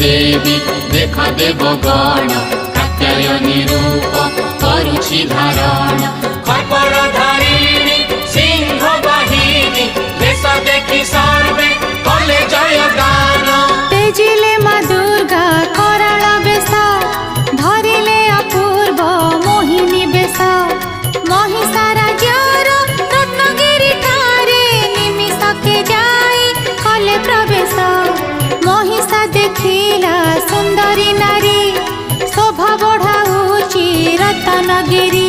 देवी देखा देव गण कात्यायनी रूप करुछि धारण खपर धारिणी सिंह बाहिनी देश देखि सर्वे कले जय गान तेजिले मा दुर्गा कराल बेश धरिले अपूर्व मोहिनी बेश महिषा राज्यर रत्नगिरी ठारे निमिषके जाई कले प्रवेश महिषा देखिला सुंदरी नारी शोभा बढ़ाऊची रत्नगिरी